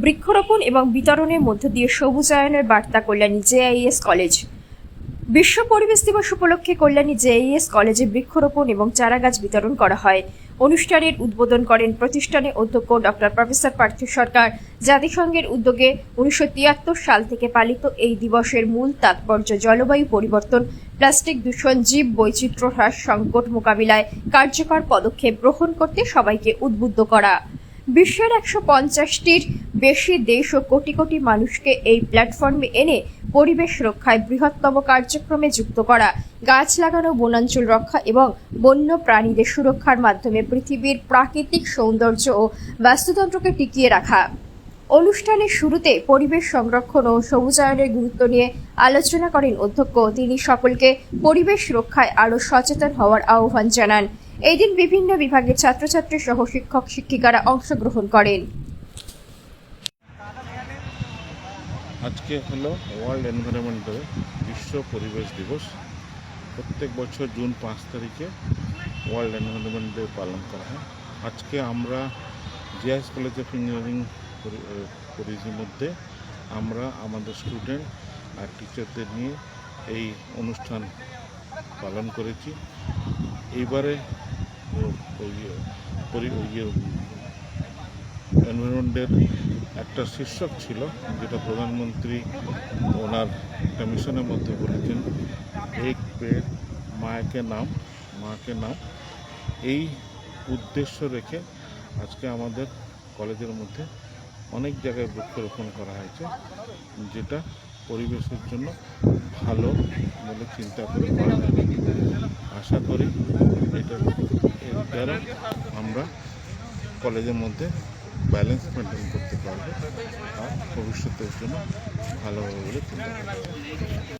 বৃক্ষরোপণ এবং বিতরণের মধ্য দিয়ে সবুজায়নের বার্তা কল্যাণী জেআইএস কলেজ। বিশ্ব পরিবেশ দিবস উপলক্ষে কল্যাণী জেআইএস কলেজে বৃক্ষরোপণ এবং চারাগাছ বিতরণ করা হয়। অনুষ্ঠানের উদ্বোধন করেন প্রতিষ্ঠানের অধ্যক্ষ ডক্টর প্রফেসর পার্থ সরকার। জাতিসংঘের উদ্যোগে 1973 সাল থেকে পালিত এই দিবসের মূল তাৎপর্য জলবায়ু পরিবর্তন, প্লাস্টিক দূষণ, জীব বৈচিত্র্য হ্রাস, সংকট মোকাবিলায় কার্যকর পদক্ষেপ গ্রহণ করতে সবাইকে উদ্বুদ্ধ করা। বিশ্বের 150টির বেশি দেশ ও কোটি কোটি মানুষকে এই প্ল্যাটফর্মে এনে পরিবেশ রক্ষায় বৃহত্তম কার্যক্রমে যুক্ত করা, গাছ লাগানো, বনাঞ্চল রক্ষা এবং বন্য প্রাণীদের সুরক্ষার মাধ্যমে পৃথিবীর প্রাকৃতিক সৌন্দর্য ও বাস্তুতন্ত্রকে টিকিয়ে রাখা। অনুষ্ঠানের শুরুতে পরিবেশ সংরক্ষণ ও সবুজায়নের গুরুত্ব নিয়ে আলোচনা করেন অধ্যক্ষ। তিনি সকলকে পরিবেশ রক্ষায় আরও সচেতন হওয়ার আহ্বান জানান। এই দিন বিভিন্ন বিভাগের ছাত্রছাত্রী সহ শিক্ষক শিক্ষিকারা অংশগ্রহণ করেন। আজকে হলো ওয়ার্ল্ড এনভায়রনমেন্ট ডে, বিশ্ব পরিবেশ দিবস। প্রত্যেক বছর জুন 5 তারিখে ওয়ার্ল্ড এনভায়রনমেন্ট ডে পালন করা হয়। আজকে আমরা জেআইএস কলেজ অফ ইঞ্জিনিয়ারিং কলেজের মধ্যে আমরা আমাদের স্টুডেন্ট আর টিচারদের নিয়ে এই অনুষ্ঠান পালন করেছি। এইবারে এনভায়রনমেন্টের একটা শীর্ষক ছিল, যেটা প্রধানমন্ত্রী ওনার একটা মিশনের মধ্যে বলেছেন, এক পেড় মাকে নাম। এই উদ্দেশ্য রেখে আজকে আমাদের কলেজের মধ্যে অনেক জায়গায় বৃক্ষরোপণ করা হয়েছে, যেটা পরিবেশের জন্য ভালো বলে চিন্তা করে করা হয়েছে। আশা করি এর দ্বারা আমরা কলেজের মধ্যে ব্যালেন্স মেনটেন করতে পারবো আর ভবিষ্যতের জন্য ভালো হবে বলে চিন্তা করছি।